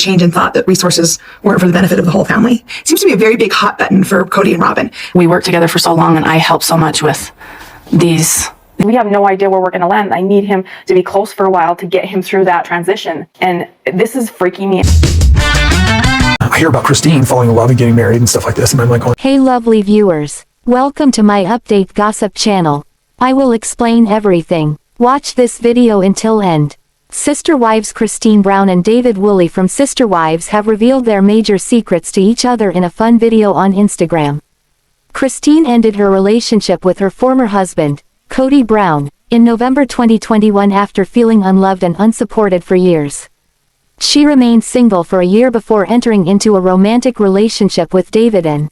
change in thought that resources weren't for the benefit of the whole family. It seems to be a very big hot button for Kody and Robyn. We worked together for so long, and I helped so much with these. We have no idea where we're going to land. I need him to be close for a while to get him through that transition. And this is freaking me. I hear about Christine falling in love and getting married and stuff like this, and I'm like, hey lovely viewers, welcome to my update gossip channel. I will explain everything. Watch this video until end. Sister wives Christine Brown and Devid Woolley from Sister Wives have revealed their major secrets to each other in a fun video on Instagram. Christine ended her relationship with her former husband, Kody Brown, in November 2021 after feeling unloved and unsupported for years. She remained single for a year before entering into a romantic relationship with Devid and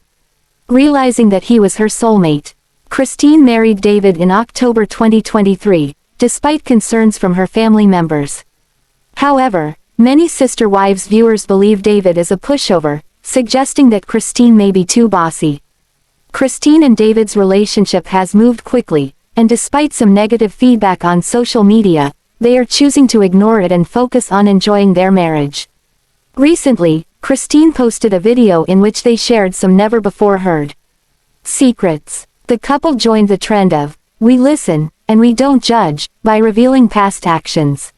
realizing that he was her soulmate. Christine married Devid in October 2023, despite concerns from her family members. However, many Sister Wives viewers believe Devid is a pushover, suggesting that Christine may be too bossy. Christine and Devid's relationship has moved quickly, and despite some negative feedback on social media, they are choosing to ignore it and focus on enjoying their marriage. Recently, Christine posted a video in which they shared some never-before-heard secrets. The couple joined the trend of, "We listen, and we don't judge," by revealing past actions.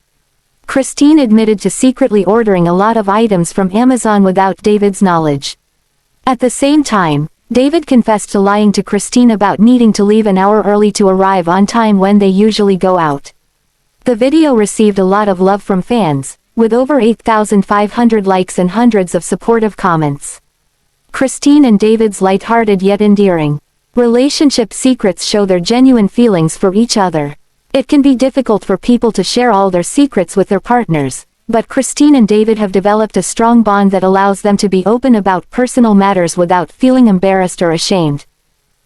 Christine admitted to secretly ordering a lot of items from Amazon without Devid's knowledge. At the same time, Devid confessed to lying to Christine about needing to leave an hour early to arrive on time when they usually go out. The video received a lot of love from fans, with over 8,500 likes and hundreds of supportive comments. Christine and Devid's lighthearted yet endearing relationship secrets show their genuine feelings for each other. It can be difficult for people to share all their secrets with their partners, but Christine and Devid have developed a strong bond that allows them to be open about personal matters without feeling embarrassed or ashamed.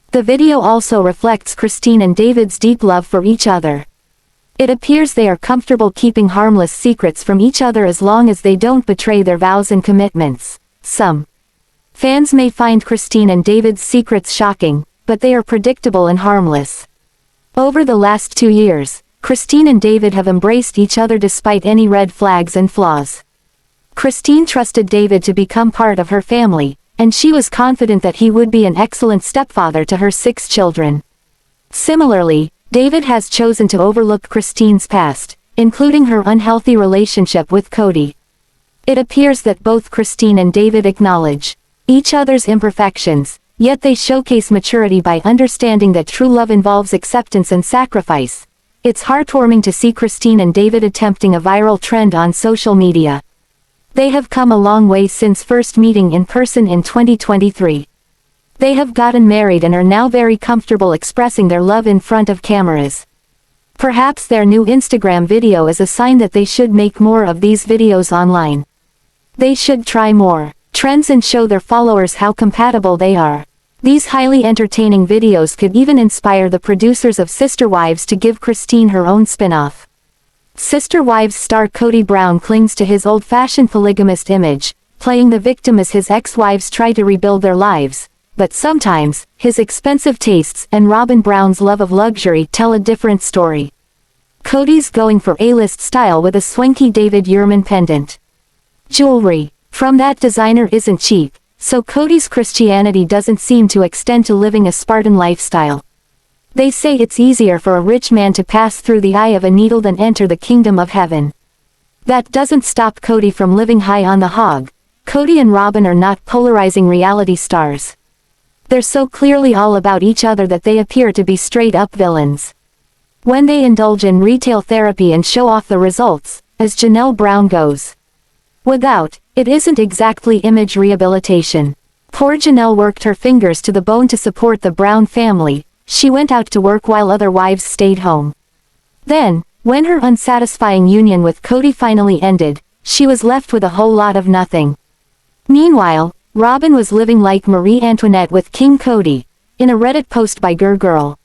The video also reflects Christine and Devid's deep love for each other. It appears they are comfortable keeping harmless secrets from each other as long as they don't betray their vows and commitments. Some fans may find Christine and Devid's secrets shocking, but they are predictable and harmless. Over the last 2 years, Christine and Devid have embraced each other despite any red flags and flaws. Christine trusted Devid to become part of her family, and she was confident that he would be an excellent stepfather to her 6 children. Similarly, Devid has chosen to overlook Christine's past, including her unhealthy relationship with Kody. It appears that both Christine and Devid acknowledge each other's imperfections, yet they showcase maturity by understanding that true love involves acceptance and sacrifice. It's heartwarming to see Christine and Devid attempting a viral trend on social media. They have come a long way since first meeting in person in 2023. They have gotten married and are now very comfortable expressing their love in front of cameras. Perhaps their new Instagram video is a sign that they should make more of these videos online. They should try more trends and show their followers how compatible they are. These highly entertaining videos could even inspire the producers of Sister Wives to give Christine her own spin-off. Sister Wives star Kody Brown clings to his old-fashioned polygamist image, playing the victim as his ex-wives try to rebuild their lives, but sometimes, his expensive tastes and Robyn Brown's love of luxury tell a different story. Kody's going for A-list style with a swanky Devid Yurman pendant. Jewelry from that designer isn't cheap, so Kody's Christianity doesn't seem to extend to living a Spartan lifestyle. They say it's easier for a rich man to pass through the eye of a needle than enter the kingdom of heaven. That doesn't stop Kody from living high on the hog. Kody and Robyn are not polarizing reality stars. They're so clearly all about each other that they appear to be straight-up villains. When they indulge in retail therapy and show off the results, as Janelle Brown goes without, it isn't exactly image rehabilitation. Poor Janelle worked her fingers to the bone to support the Brown family. She went out to work while other wives stayed home. Then, when her unsatisfying union with Kody finally ended, she was left with a whole lot of nothing. Meanwhile, Robyn was living like Marie Antoinette with King Kody. In a Reddit post by Girl,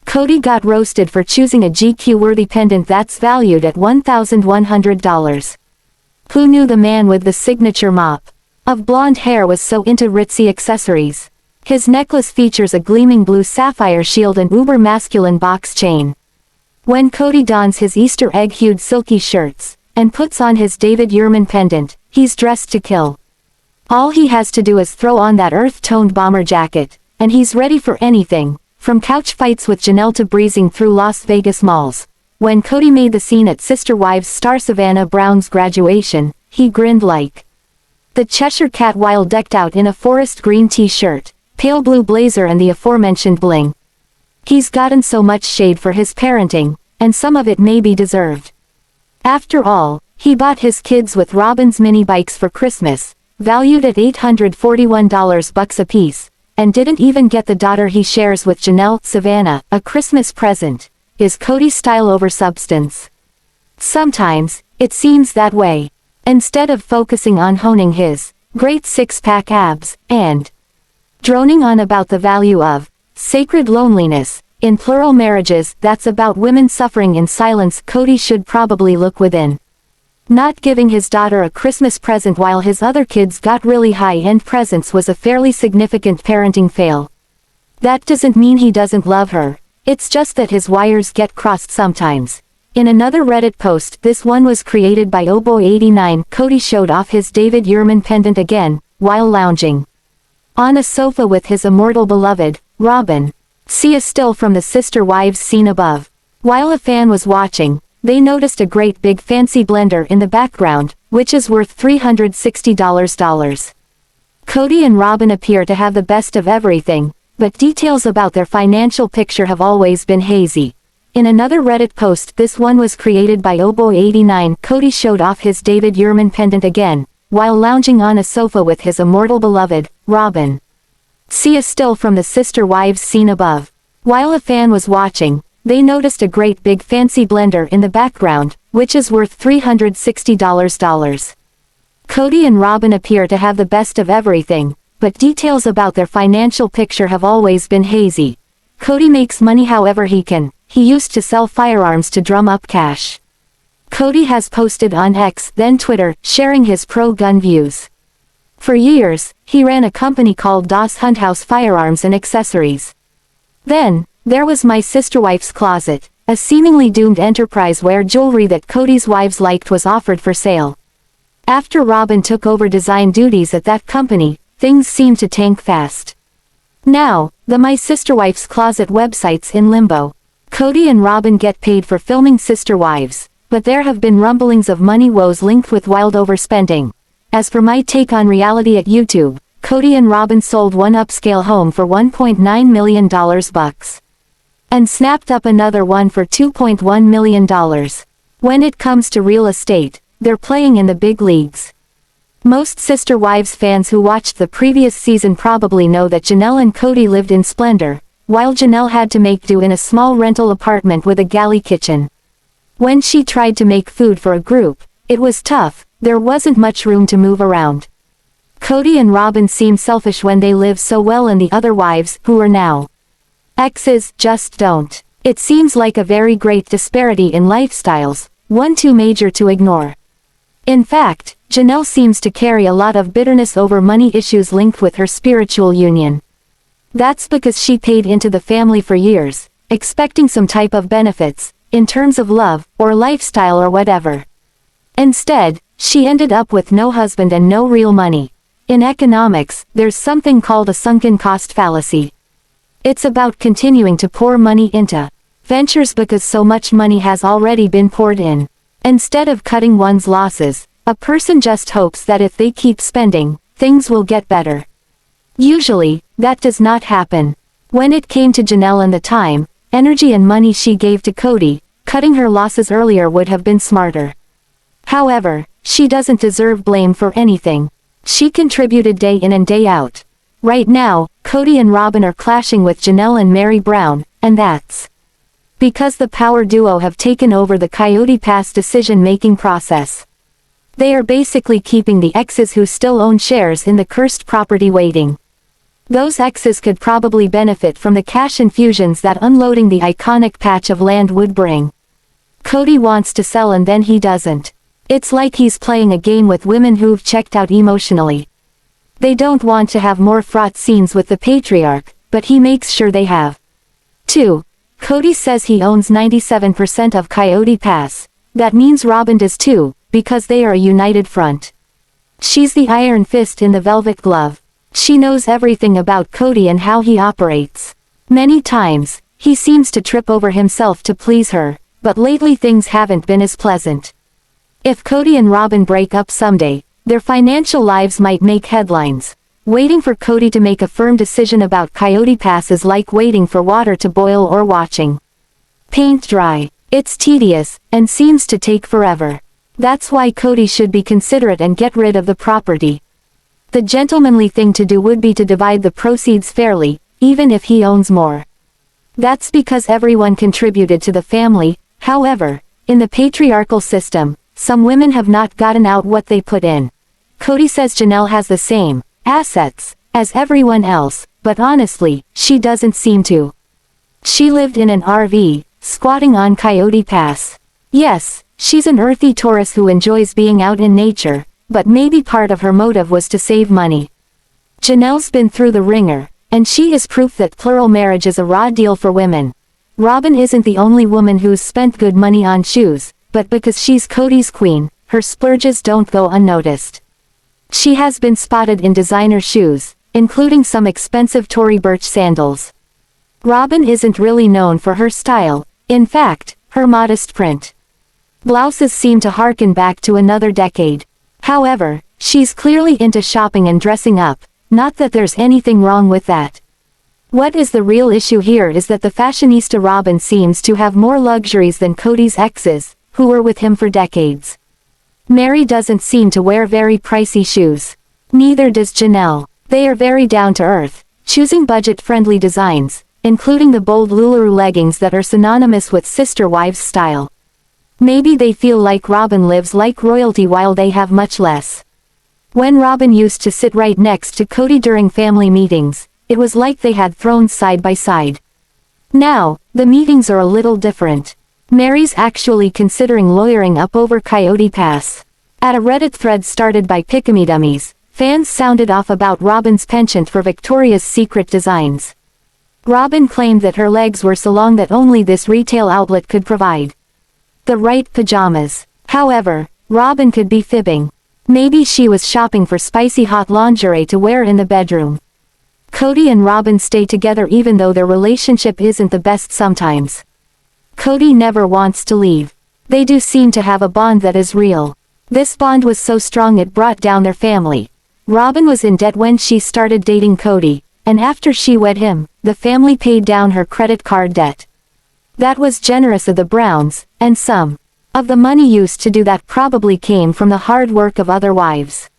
Kody got roasted for choosing a GQ-worthy pendant that's valued at $1,100. Who knew the man with the signature mop of blonde hair was so into ritzy accessories? His necklace features a gleaming blue sapphire shield and uber-masculine box chain. When Kody dons his Easter egg-hued silky shirts, and puts on his Devid Yurman pendant, he's dressed to kill. All he has to do is throw on that earth-toned bomber jacket, and he's ready for anything, from couch fights with Janelle to breezing through Las Vegas malls. When Kody made the scene at Sister Wives star Savanah Brown's graduation, he grinned like the Cheshire Cat while decked out in a forest green t-shirt, pale blue blazer and the aforementioned bling. He's gotten so much shade for his parenting, and some of it may be deserved. After all, he bought his kids with Robyn's mini bikes for Christmas, valued at $841 a piece, and didn't even get the daughter he shares with Janelle, Savanah, a Christmas present. Is Kody style over substance? Sometimes, it seems that way. Instead of focusing on honing his great six-pack abs, and droning on about the value of sacred loneliness, in plural marriages, that's about women suffering in silence, Kody should probably look within. Not giving his daughter a Christmas present while his other kids got really high-end presents was a fairly significant parenting fail. That doesn't mean he doesn't love her, it's just that his wires get crossed sometimes. In another Reddit post, this one was created by Oboy89, Kody showed off his David Yurman pendant again, while lounging on a sofa with his immortal beloved, Robyn. See a still from the Sister Wives scene above. While a fan was watching, they noticed a great big fancy blender in the background, which is worth $360. Kody and Robyn appear to have the best of everything, but details about their financial picture have always been hazy. In another Reddit post, this one was created by Oboy89, Kody showed off his David Yurman pendant again, while lounging on a sofa with his immortal beloved, Robyn. See a still from the Sister Wives scene above. While a fan was watching, they noticed a great big fancy blender in the background, which is worth $360. Kody and Robyn appear to have the best of everything, but details about their financial picture have always been hazy. Kody makes money however he can. He used to sell firearms to drum up cash. Kody has posted on X, then Twitter, sharing his pro-gun views. For years, he ran a company called Das Hundhaus Firearms and Accessories. Then, there was My Sister Wife's Closet, a seemingly doomed enterprise where jewelry that Kody's wives liked was offered for sale. After Robyn took over design duties at that company, things seemed to tank fast. Now, the My Sister Wife's Closet website's in limbo. Kody and Robyn get paid for filming Sister Wives, but there have been rumblings of money woes linked with wild overspending. As for my take on reality at YouTube, Kody and Robyn sold one upscale home for $1.9 million bucks. And snapped up another one for $2.1 million. When it comes to real estate, they're playing in the big leagues. Most Sister Wives fans who watched the previous season probably know that Janelle and Kody lived in splendor, while Janelle had to make do in a small rental apartment with a galley kitchen. When she tried to make food for a group, it was tough. There wasn't much room to move around. Kody and Robyn seem selfish when they live so well, and the other wives, who are now exes, just don't. It seems like a very great disparity in lifestyles, one too major to ignore. In fact, Janelle seems to carry a lot of bitterness over money issues linked with her spiritual union. That's because she paid into the family for years, expecting some type of benefits, in terms of love, or lifestyle or whatever. Instead, she ended up with no husband and no real money. In economics, there's something called a sunken cost fallacy. It's about continuing to pour money into ventures because so much money has already been poured in. Instead of cutting one's losses, a person just hopes that if they keep spending, things will get better. Usually, that does not happen. When it came to Janelle and the time, energy and money she gave to Kody, cutting her losses earlier would have been smarter. However, she doesn't deserve blame for anything. She contributed day in and day out. Right now, Kody and Robyn are clashing with Janelle and Meri Brown, and that's because the power duo have taken over the Coyote Pass decision-making process. They are basically keeping the exes who still own shares in the cursed property waiting. Those exes could probably benefit from the cash infusions that unloading the iconic patch of land would bring. Kody wants to sell and then he doesn't. It's like he's playing a game with women who've checked out emotionally. They don't want to have more fraught scenes with the patriarch, but he makes sure they have. 2. Kody says he owns 97% of Coyote Pass. That means Robyn does too, because they are a united front. She's the iron fist in the velvet glove. She knows everything about Kody and how he operates. Many times, he seems to trip over himself to please her, but lately things haven't been as pleasant. If Kody and Robyn break up someday, their financial lives might make headlines. Waiting for Kody to make a firm decision about Coyote Pass is like waiting for water to boil or watching paint dry. It's tedious, and seems to take forever. That's why Kody should be considerate and get rid of the property. The gentlemanly thing to do would be to divide the proceeds fairly, even if he owns more. That's because everyone contributed to the family. However, in the patriarchal system, some women have not gotten out what they put in. Kody says Janelle has the same assets as everyone else, but honestly, she doesn't seem to. She lived in an RV, squatting on Coyote Pass. Yes, she's an earthy Taurus who enjoys being out in nature, but maybe part of her motive was to save money. Janelle's been through the ringer, and she is proof that plural marriage is a raw deal for women. Robyn isn't the only woman who's spent good money on shoes, but because she's Kody's queen, her splurges don't go unnoticed. She has been spotted in designer shoes, including some expensive Tory Burch sandals. Robyn isn't really known for her style, in fact, her modest print blouses seem to harken back to another decade. However, she's clearly into shopping and dressing up, not that there's anything wrong with that. What is the real issue here is that the fashionista Robyn seems to have more luxuries than Kody's exes, who were with him for decades. Meri doesn't seem to wear very pricey shoes. Neither does Janelle. They are very down-to-earth, choosing budget-friendly designs, including the bold Lularu leggings that are synonymous with sister wives style. Maybe they feel like Robyn lives like royalty while they have much less. When Robyn used to sit right next to Kody during family meetings, it was like they had thrones side by side. Now, the meetings are a little different. Meri's actually considering lawyering up over Coyote Pass. At a Reddit thread started by Pick-a-Me Dummies, fans sounded off about Robyn's penchant for Victoria's Secret designs. Robyn claimed that her legs were so long that only this retail outlet could provide the right pajamas. However, Robyn could be fibbing. Maybe she was shopping for spicy hot lingerie to wear in the bedroom. Kody and Robyn stay together even though their relationship isn't the best sometimes. Kody never wants to leave. They do seem to have a bond that is real. This bond was so strong it brought down their family. Robyn was in debt when she started dating Kody, and after she wed him, the family paid down her credit card debt. That was generous of the Browns, and some of the money used to do that probably came from the hard work of other wives.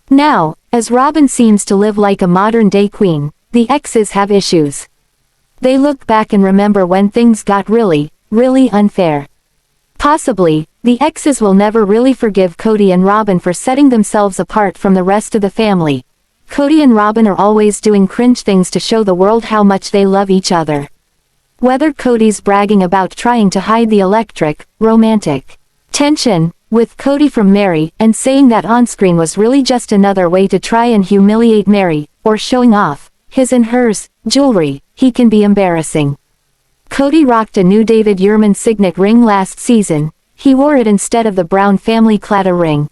Now, as Robyn seems to live like a modern-day queen, the exes have issues. They look back and remember when things got really, really unfair. Possibly, the exes will never really forgive Kody and Robyn for setting themselves apart from the rest of the family. Kody and Robyn are always doing cringe things to show the world how much they love each other. Whether Kody's bragging about trying to hide the electric, romantic tension with Kody from Meri and saying that on-screen was really just another way to try and humiliate Meri, or showing off his and hers jewelry, he can be embarrassing. Kody rocked a new Devid Yurman signet ring last season. He wore it instead of the Brown family Claddagh ring.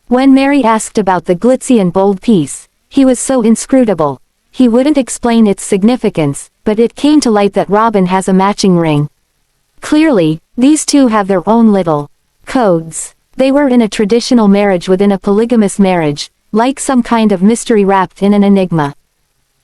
When Meri asked about the glitzy and bold piece, he was so inscrutable. He wouldn't explain its significance, but it came to light that Robyn has a matching ring. Clearly, these two have their own little codes. They were in a traditional marriage within a polygamous marriage, like some kind of mystery wrapped in an enigma.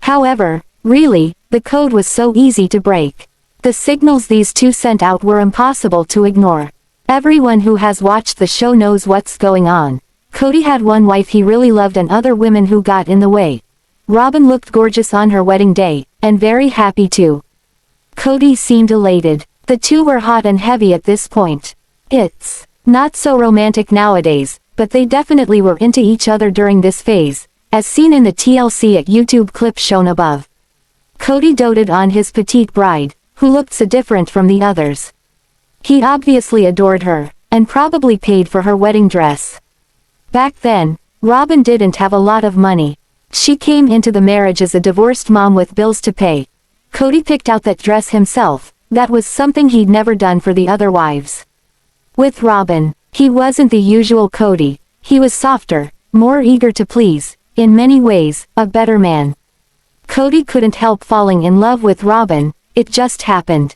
However, really, the code was so easy to break. The signals these two sent out were impossible to ignore. Everyone who has watched the show knows what's going on. Kody had one wife he really loved and other women who got in the way. Robyn looked gorgeous on her wedding day, and very happy too. Kody seemed elated. The two were hot and heavy at this point. It's not so romantic nowadays, but they definitely were into each other during this phase, as seen in the TLC at YouTube clip shown above. Kody doted on his petite bride, who looked so different from the others. He obviously adored her, and probably paid for her wedding dress. Back then, Robyn didn't have a lot of money. She came into the marriage as a divorced mom with bills to pay. Kody picked out that dress himself. That was something he'd never done for the other wives. With Robyn, he wasn't the usual Kody. He was softer, more eager to please, in many ways, a better man. Kody couldn't help falling in love with Robyn, it just happened.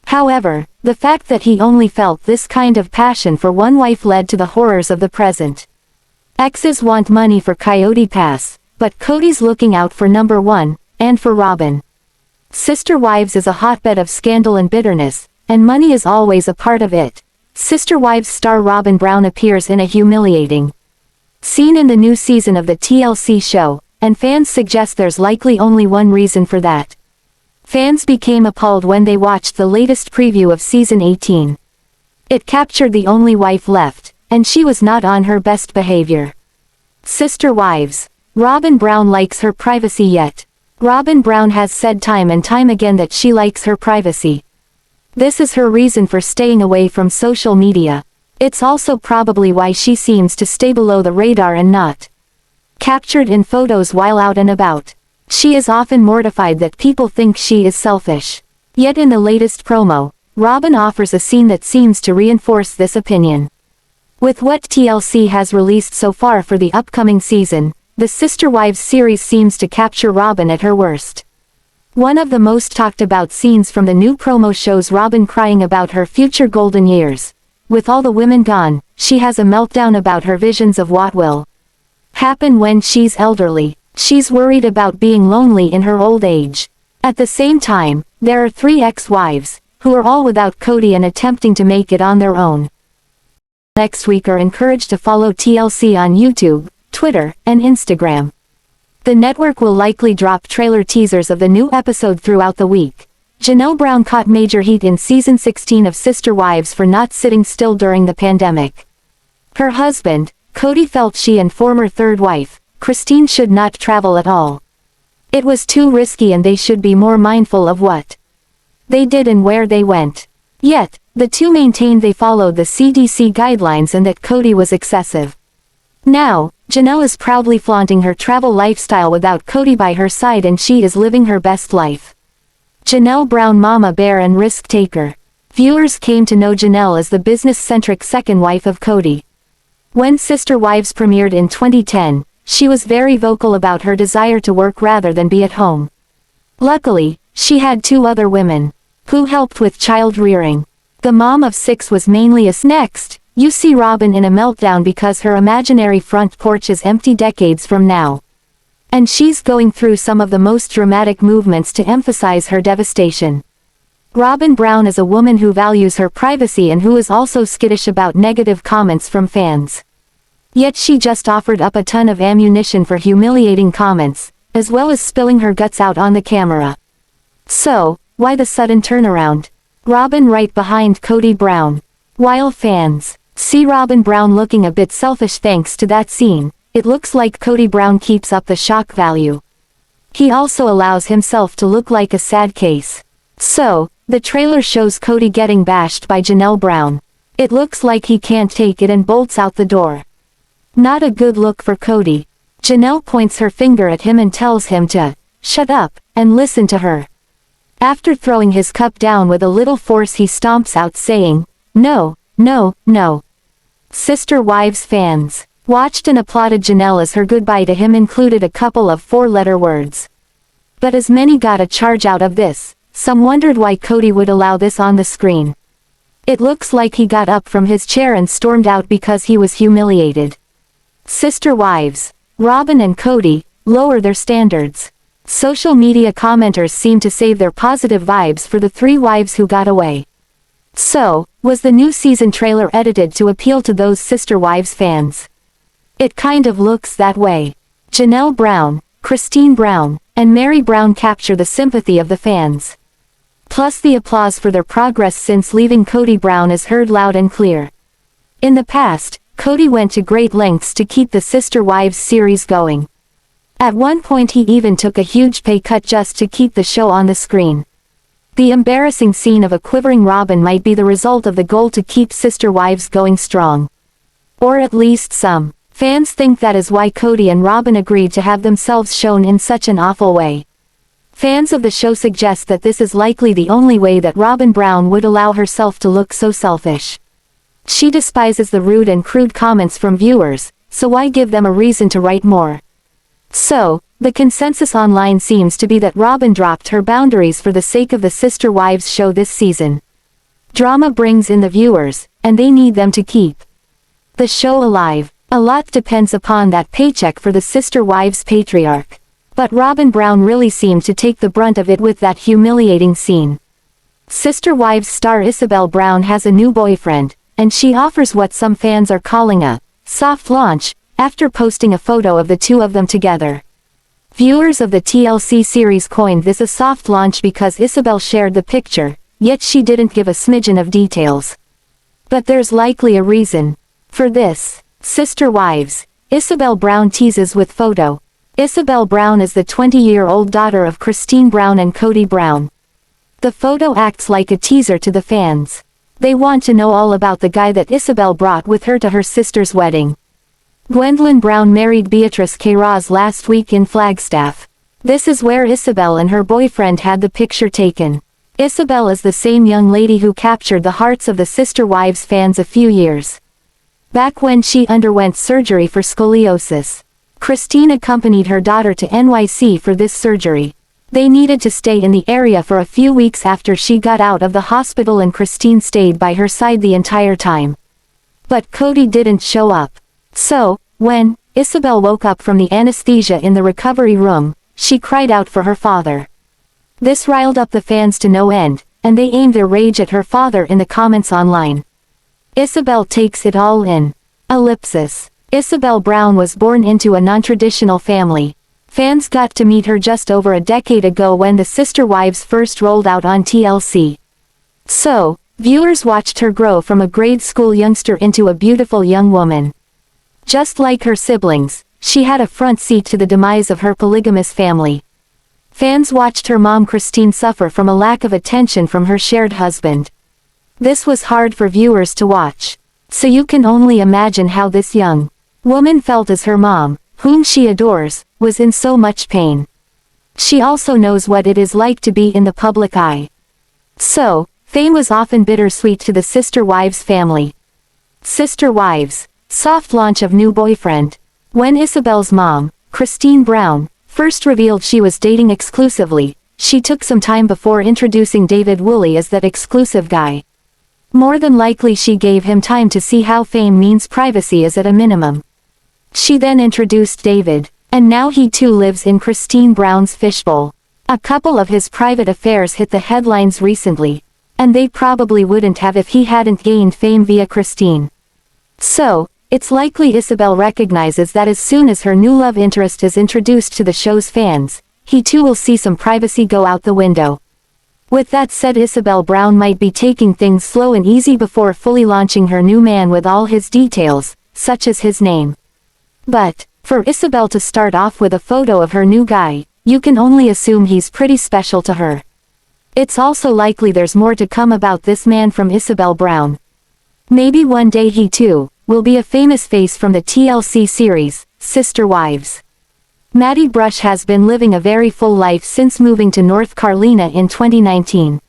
However, the fact that he only felt this kind of passion for one wife led to the horrors of the present. Exes want money for Coyote Pass, but Kody's looking out for number one, and for Robyn. Sister Wives is a hotbed of scandal and bitterness, and money is always a part of it. Sister Wives star Robyn Brown appears in a humiliating scene in the new season of the TLC show, and fans suggest there's likely only one reason for that. Fans became appalled when they watched the latest preview of season 18. It captured the only wife left, and she was not on her best behavior. Sister Wives. Robyn Brown likes her privacy yet. Robyn Brown has said time and time again that she likes her privacy. This is her reason for staying away from social media. It's also probably why she seems to stay below the radar and not captured in photos while out and about. She is often mortified that people think she is selfish. Yet in the latest promo, Robyn offers a scene that seems to reinforce this opinion. With what TLC has released so far for the upcoming season, the Sister Wives series seems to capture Robyn at her worst. One of the most talked about scenes from the new promo shows Robyn crying about her future golden years. With all the women gone, she has a meltdown about her visions of what will happen when she's elderly. She's worried about being lonely in her old age. At the same time, there are 3 ex-wives, who are all without Kody and attempting to make it on their own. Next week are encouraged to follow TLC on YouTube, Twitter, and Instagram. The network will likely drop trailer teasers of the new episode throughout the week. Janelle Brown caught major heat in season 16 of Sister Wives for not sitting still during the pandemic. Her husband, Kody, felt she and former third wife, Christine, should not travel at all. It was too risky and they should be more mindful of what they did and where they went. Yet, the two maintained they followed the CDC guidelines and that Kody was excessive. Now, Janelle is proudly flaunting her travel lifestyle without Kody by her side, and she is living her best life. Janelle Brown, mama bear and risk taker. Viewers came to know Janelle as the business-centric second wife of Kody. When Sister Wives premiered in 2010, she was very vocal about her desire to work rather than be at home. Luckily, she had 2 other women who helped with child rearing. The mom of 6 was mainly a next. You see Robyn in a meltdown because her imaginary front porch is empty decades from now. And she's going through some of the most dramatic movements to emphasize her devastation. Robyn Brown is a woman who values her privacy and who is also skittish about negative comments from fans. Yet she just offered up a ton of ammunition for humiliating comments, as well as spilling her guts out on the camera. So, why the sudden turnaround? Robyn right behind Kody Brown. While fans see Robyn Brown looking a bit selfish thanks to that scene, it looks like Kody Brown keeps up the shock value. He also allows himself to look like a sad case. So, the trailer shows Kody getting bashed by Janelle Brown. It looks like he can't take it and bolts out the door. Not a good look for Kody. Janelle points her finger at him and tells him to shut up and listen to her. After throwing his cup down with a little force, he stomps out saying, "No, no, no." Sister Wives fans watched and applauded Janelle as her goodbye to him included a couple of 4-letter words. But as many got a charge out of this, some wondered why Kody would allow this on the screen. It looks like he got up from his chair and stormed out because he was humiliated. Sister Wives, Robyn and Kody, lower their standards. Social media commenters seem to save their positive vibes for the 3 wives who got away. So, was the new season trailer edited to appeal to those Sister Wives fans? It kind of looks that way. Janelle Brown, Christine Brown, and Meri Brown capture the sympathy of the fans. Plus the applause for their progress since leaving Kody Brown is heard loud and clear. In the past, Kody went to great lengths to keep the Sister Wives series going. At one point he even took a huge pay cut just to keep the show on the screen. The embarrassing scene of a quivering Robyn might be the result of the goal to keep Sister Wives going strong. Or at least some fans think that is why Kody and Robyn agreed to have themselves shown in such an awful way. Fans of the show suggest that this is likely the only way that Robyn Brown would allow herself to look so selfish. She despises the rude and crude comments from viewers, so why give them a reason to write more? So, the consensus online seems to be that Robyn dropped her boundaries for the sake of the Sister Wives show this season. Drama brings in the viewers, and they need them to keep the show alive. A lot depends upon that paycheck for the Sister Wives patriarch. But Robyn Brown really seemed to take the brunt of it with that humiliating scene. Sister Wives star Ysabel Brown has a new boyfriend, and she offers what some fans are calling a soft launch, after posting a photo of the two of them together. Viewers of the TLC series coined this a soft launch because Ysabel shared the picture, yet she didn't give a smidgen of details. But there's likely a reason for this. Sister Wives. Ysabel Brown teases with photo. Ysabel Brown is the 20-year-old daughter of Christine Brown and Kody Brown. The photo acts like a teaser to the fans. They want to know all about the guy that Ysabel brought with her to her sister's wedding. Gwendlyn Brown married Beatrice K. Ross last week in Flagstaff. This is where Ysabel and her boyfriend had the picture taken. Ysabel is the same young lady who captured the hearts of the Sister Wives fans a few years back when she underwent surgery for scoliosis. Christine accompanied her daughter to NYC for this surgery. They needed to stay in the area for a few weeks after she got out of the hospital, and Christine stayed by her side the entire time. But Kody didn't show up. So, when Ysabel woke up from the anesthesia in the recovery room, she cried out for her father. This riled up the fans to no end, and they aimed their rage at her father in the comments online. Ysabel takes it all in. Ellipsis. Ysabel Brown was born into a non-traditional family. Fans got to meet her just over a decade ago when the Sister Wives first rolled out on TLC. So, viewers watched her grow from a grade school youngster into a beautiful young woman. Just like her siblings, she had a front seat to the demise of her polygamous family. Fans watched her mom Christine suffer from a lack of attention from her shared husband. This was hard for viewers to watch. So you can only imagine how this young woman felt as her mom, whom she adores, was in so much pain. She also knows what it is like to be in the public eye. So, fame was often bittersweet to the Sister Wives family. Sister Wives. Soft launch of new boyfriend. When Ysabel's mom, Christine Brown, first revealed she was dating exclusively, she took some time before introducing Devid Woolley as that exclusive guy. More than likely she gave him time to see how fame means privacy is at a minimum. She then introduced Devid, and now he too lives in Christine Brown's fishbowl. A couple of his private affairs hit the headlines recently, and they probably wouldn't have if he hadn't gained fame via Christine. So, it's likely Ysabel recognizes that as soon as her new love interest is introduced to the show's fans, he too will see some privacy go out the window. With that said, Ysabel Brown might be taking things slow and easy before fully launching her new man with all his details, such as his name. But, for Ysabel to start off with a photo of her new guy, you can only assume he's pretty special to her. It's also likely there's more to come about this man from Ysabel Brown. Maybe one day he too will be a famous face from the TLC series, Sister Wives. Maddie Brush has been living a very full life since moving to North Carolina in 2019.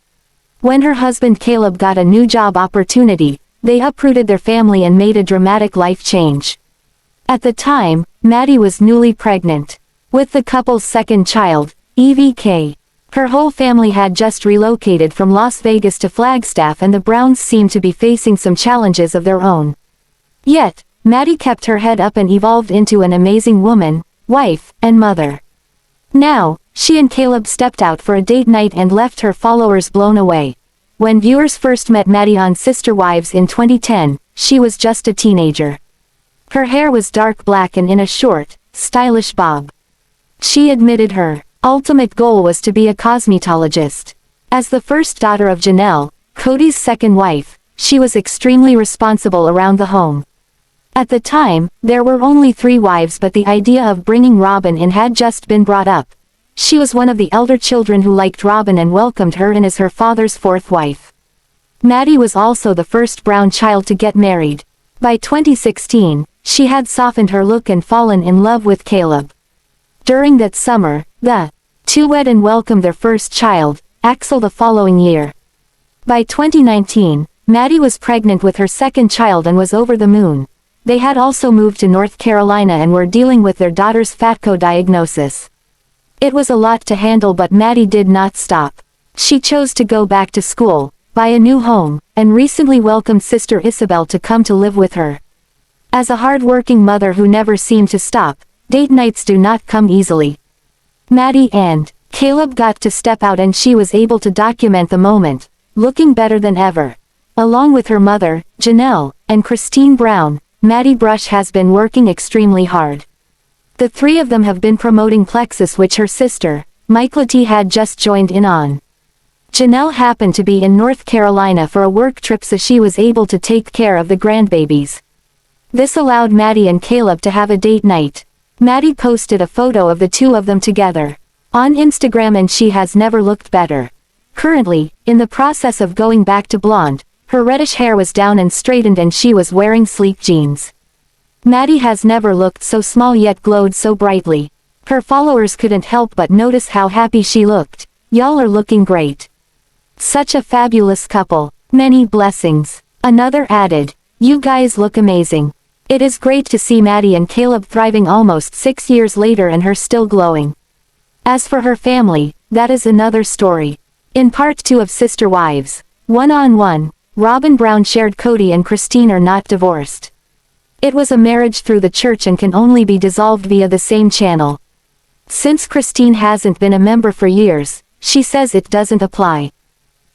When her husband Caleb got a new job opportunity, they uprooted their family and made a dramatic life change. At the time, Maddie was newly pregnant with the couple's second child, EVK. Her whole family had just relocated from Las Vegas to Flagstaff, and the Browns seemed to be facing some challenges of their own. Yet, Maddie kept her head up and evolved into an amazing woman, wife, and mother. Now, she and Caleb stepped out for a date night and left her followers blown away. When viewers first met Maddie on Sister Wives in 2010, she was just a teenager. Her hair was dark black and in a short, stylish bob. She admitted her ultimate goal was to be a cosmetologist. As the first daughter of Janelle, Kody's second wife, she was extremely responsible around the home. At the time, there were only 3 wives, but the idea of bringing Robyn in had just been brought up. She was one of the elder children who liked Robyn and welcomed her in as her father's 4th wife. Maddie was also the first Brown child to get married. By 2016, she had softened her look and fallen in love with Caleb. During that summer, the two wed and welcomed their first child, Axel, the following year. By 2019, Maddie was pregnant with her second child and was over the moon. they had also moved to North Carolina and were dealing with their daughter's FATCO diagnosis. It was a lot to handle, but Maddie did not stop. She chose to go back to school, buy a new home, and recently welcomed sister Ysabel to come to live with her. As a hard-working mother who never seemed to stop, date nights do not come easily. Maddie and Caleb got to step out and she was able to document the moment, looking better than ever. Along with her mother, Janelle, and Christine Brown, Maddie Brush has been working extremely hard. The three of them have been promoting Plexus, which her sister, Mykelti, had just joined in on. Janelle happened to be in North Carolina for a work trip, so she was able to take care of the grandbabies. This allowed Maddie and Caleb to have a date night. Maddie posted a photo of the two of them together on Instagram and she has never looked better. Currently, in the process of going back to blonde, her reddish hair was down and straightened and she was wearing sleek jeans. Maddie has never looked so small yet glowed so brightly. Her followers couldn't help but notice how happy she looked. Y'all are looking great. Such a fabulous couple. Many blessings. Another added, you guys look amazing. It is great to see Maddie and Caleb thriving almost 6 years later and her still glowing. As for her family, that is another story. In part 2 of Sister Wives, One-on-One, Robyn Brown shared Kody and Christine are not divorced. It was a marriage through the church and can only be dissolved via the same channel. Since Christine hasn't been a member for years, she says it doesn't apply.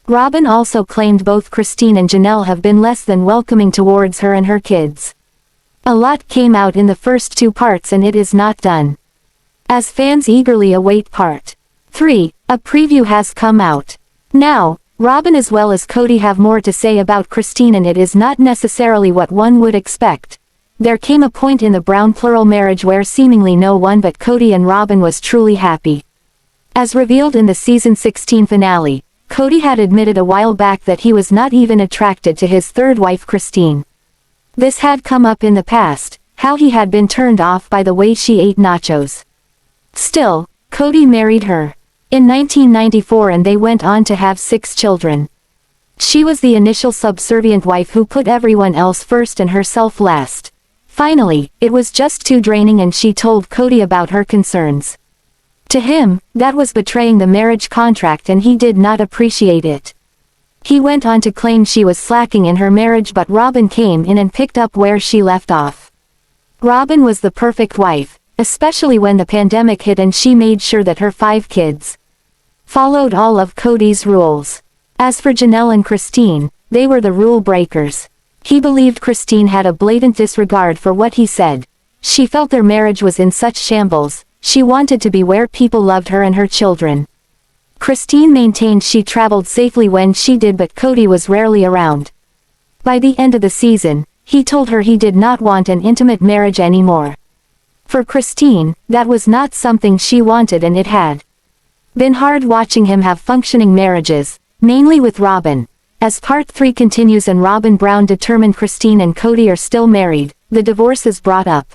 Robyn also claimed both Christine and Janelle have been less than welcoming towards her and her kids. A lot came out in the first 2 parts and it is not done. As fans eagerly await part 3, a preview has come out. Now, Robyn as well as Kody have more to say about Christine and it is not necessarily what one would expect. There came a point in the Brown plural marriage where seemingly no one but Kody and Robyn was truly happy. As revealed in the season 16 finale, Kody had admitted a while back that he was not even attracted to his third wife Christine. This had come up in the past, how he had been turned off by the way she ate nachos. Still, Kody married her in 1994 and they went on to have 6 children. She was the initial subservient wife who put everyone else first and herself last. Finally, it was just too draining and she told Kody about her concerns. To him, that was betraying the marriage contract and he did not appreciate it. He went on to claim she was slacking in her marriage, but Robyn came in and picked up where she left off. Robyn was the perfect wife, especially when the pandemic hit and she made sure that her 5 kids followed all of Kody's rules. As for Janelle and Christine, they were the rule breakers. He believed Christine had a blatant disregard for what he said. She felt their marriage was in such shambles, she wanted to be where people loved her and her children. Christine maintained she traveled safely when she did, but Kody was rarely around. By the end of the season, he told her he did not want an intimate marriage anymore. For Christine, that was not something she wanted and it had been hard watching him have functioning marriages, mainly with Robyn. As part 3 continues and Robyn Brown determined Christine and Kody are still married, the divorce is brought up.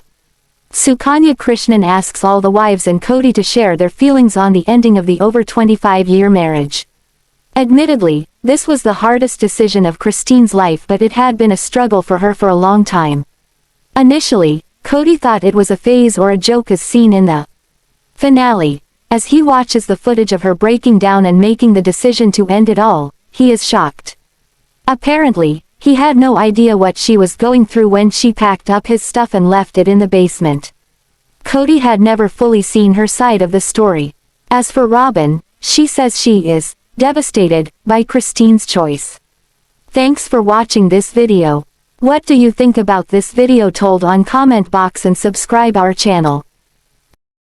Sukanya Krishnan asks all the wives and Kody to share their feelings on the ending of the over 25-year marriage. Admittedly, this was the hardest decision of Christine's life, but it had been a struggle for her for a long time. Initially, Kody thought it was a phase or a joke as seen in the finale. As he watches the footage of her breaking down and making the decision to end it all, he is shocked. Apparently, he had no idea what she was going through when she packed up his stuff and left it in the basement. Kody had never fully seen her side of the story. As for Robyn, she says she is devastated by Christine's choice. Thanks for watching this video. What do you think about this video? Told on comment box and subscribe our channel.